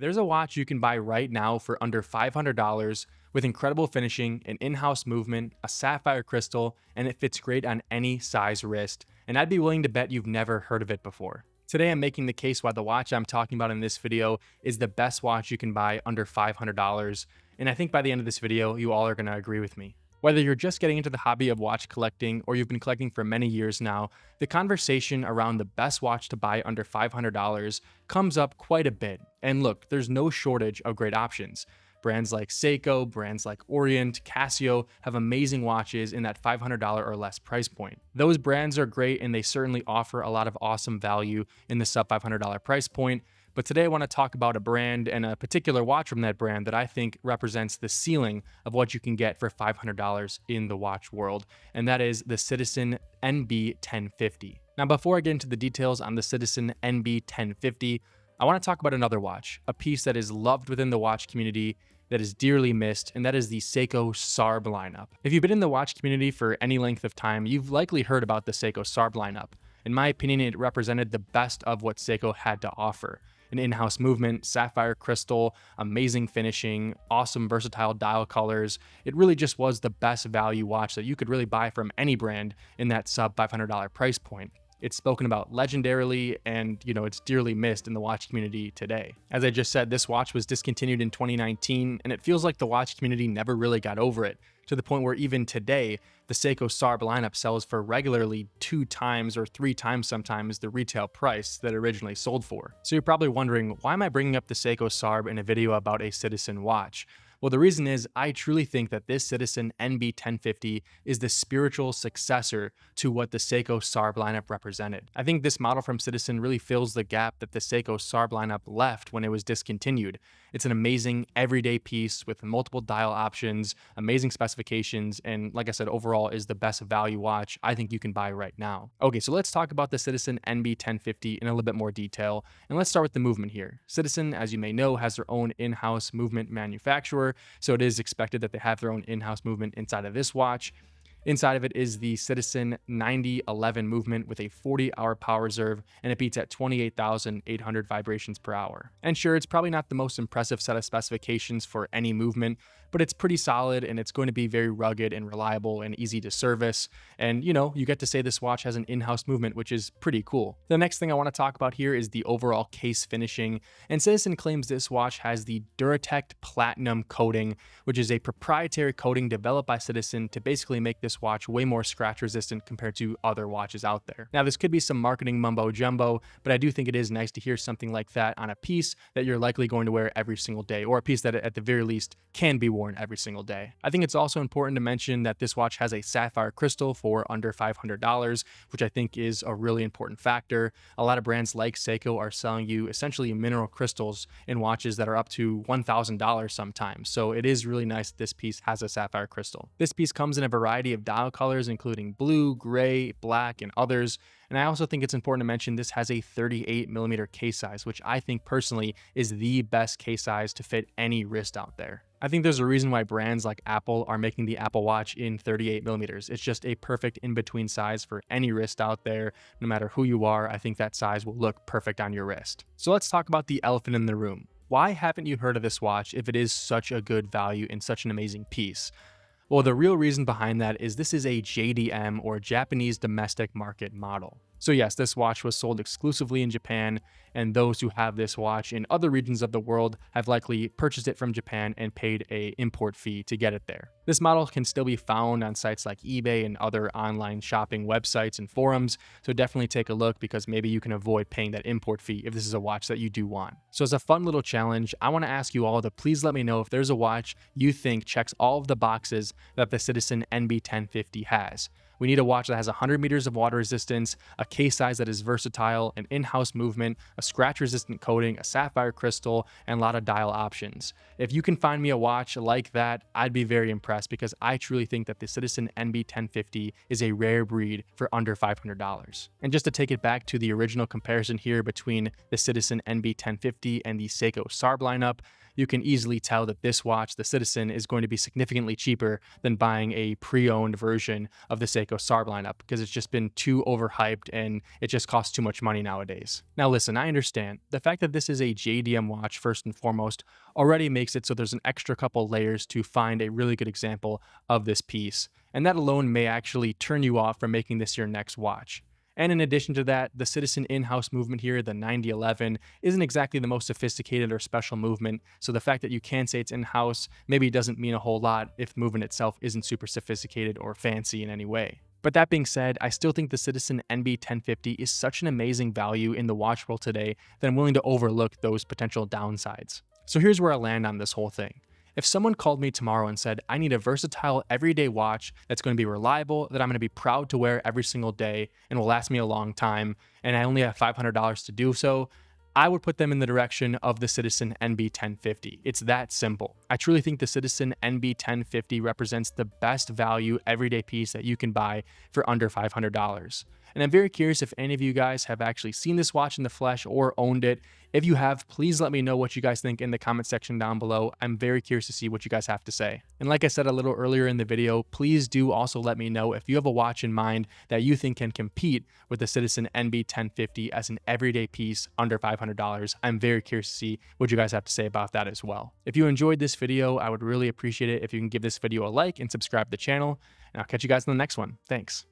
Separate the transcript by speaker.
Speaker 1: There's a watch you can buy right now for under $500 with incredible finishing, an in-house movement, a sapphire crystal, and it fits great on any size wrist, and I'd be willing to bet you've never heard of it before. Today I'm making the case why the watch I'm talking about in this video is the best watch you can buy under $500, and I think by the end of this video, you all are going to agree with me. Whether you're just getting into the hobby of watch collecting or you've been collecting for many years now, the conversation around the best watch to buy under $500 comes up quite a bit. And look, there's no shortage of great options. Brands like Seiko, brands like Orient, Casio have amazing watches in that $500 or less price point. Those brands are great and they certainly offer a lot of awesome value in the sub $500 price point. But today I want to talk about a brand and a particular watch from that brand that I think represents the ceiling of what you can get for $500 in the watch world, and that is the Citizen NB1050. Now, before I get into the details on the Citizen NB1050, I want to talk about another watch, a piece that is loved within the watch community, that is dearly missed, and that is the Seiko SARB lineup. If you've been in the watch community for any length of time, you've likely heard about the Seiko SARB lineup. In my opinion, it represented the best of what Seiko had to offer. An in-house movement, sapphire crystal, amazing finishing, awesome versatile dial colors. It really just was the best value watch that you could really buy from any brand in that sub $500 price point. It's spoken about legendarily and, it's dearly missed in the watch community today. As I just said, this watch was discontinued in 2019, and it feels like the watch community never really got over it, to the point where even today, the Seiko SARB lineup sells for regularly 2 times or 3 times sometimes the retail price that it originally sold for. So you're probably wondering, why am I bringing up the Seiko SARB in a video about a Citizen watch? Well, the reason is I truly think that this Citizen NB1050 is the spiritual successor to what the Seiko SARB lineup represented. I think this model from Citizen really fills the gap that the Seiko SARB lineup left when it was discontinued. It's an amazing everyday piece with multiple dial options, amazing specifications, and like I said, overall is the best value watch I think you can buy right now. Okay, so let's talk about the Citizen NB1050 in a little bit more detail, and let's start with the movement here. Citizen, as you may know, has their own in-house movement manufacturer, so it is expected that they have their own in-house movement inside of this watch. Inside of it is the Citizen 9011 movement with a 40-hour power reserve, and it beats at 28,800 vibrations per hour. And sure, it's probably not the most impressive set of specifications for any movement, but it's pretty solid and it's going to be very rugged and reliable and easy to service. And you get to say this watch has an in-house movement, which is pretty cool. The next thing I want to talk about here is the overall case finishing. And Citizen claims this watch has the Duratect Platinum coating, which is a proprietary coating developed by Citizen to basically make this watch way more scratch resistant compared to other watches out there. Now, this could be some marketing mumbo jumbo, but I do think it is nice to hear something like that on a piece that you're likely going to wear every single day, or a piece that at the very least can be worn every single day. I think it's also important to mention that this watch has a sapphire crystal for under $500, which I think is a really important factor. A lot of brands like Seiko are selling you essentially mineral crystals in watches that are up to $1,000 sometimes. So it is really nice that this piece has a sapphire crystal. This piece comes in a variety of dial colors, including blue, gray, black, and others. And I also think it's important to mention this has a 38mm case size, which I think personally is the best case size to fit any wrist out there. I think there's a reason why brands like Apple are making the Apple Watch in 38mm. It's just a perfect in-between size for any wrist out there. No matter who you are, I think that size will look perfect on your wrist. So let's talk about the elephant in the room. Why haven't you heard of this watch if it is such a good value and such an amazing piece? Well, the real reason behind that is this is a JDM, or Japanese domestic market model. So yes, this watch was sold exclusively in Japan, and those who have this watch in other regions of the world have likely purchased it from Japan and paid an import fee to get it there. This model can still be found on sites like eBay and other online shopping websites and forums, so definitely take a look because maybe you can avoid paying that import fee if this is a watch that you do want. So as a fun little challenge, I want to ask you all to please let me know if there's a watch you think checks all of the boxes that the Citizen NB1050 has. We need a watch that has 100 meters of water resistance, a case size that is versatile, an in-house movement, a scratch-resistant coating, a sapphire crystal, and a lot of dial options. If you can find me a watch like that, I'd be very impressed because I truly think that the Citizen NB1050 is a rare breed for under $500. And just to take it back to the original comparison here between the Citizen NB1050 and the Seiko SARB lineup, you can easily tell that this watch, the Citizen, is going to be significantly cheaper than buying a pre-owned version of the Seiko Seiko SARB lineup because it's just been too overhyped and it just costs too much money nowadays. Now listen, I understand. The fact that this is a JDM watch first and foremost already makes it so there's an extra couple layers to find a really good example of this piece, and that alone may actually turn you off from making this your next watch. And in addition to that, the Citizen in-house movement here, the 9011, isn't exactly the most sophisticated or special movement, so the fact that you can say it's in-house maybe doesn't mean a whole lot if the movement itself isn't super sophisticated or fancy in any way. But that being said, I still think the Citizen NB1050 is such an amazing value in the watch world today that I'm willing to overlook those potential downsides. So here's where I land on this whole thing. If someone called me tomorrow and said, I need a versatile everyday watch that's going to be reliable, that I'm going to be proud to wear every single day and will last me a long time, and I only have $500 to do so, I would put them in the direction of the Citizen NB1050. It's that simple. I truly think the Citizen NB1050 represents the best value everyday piece that you can buy for under $500. And I'm very curious if any of you guys have actually seen this watch in the flesh or owned it. If you have, please let me know what you guys think in the comment section down below. I'm very curious to see what you guys have to say. And like I said a little earlier in the video, please do also let me know if you have a watch in mind that you think can compete with the Citizen NB1050 as an everyday piece under $500. I'm very curious to see what you guys have to say about that as well. If you enjoyed this video, I would really appreciate it if you can give this video a like and subscribe to the channel. And I'll catch you guys in the next one. Thanks.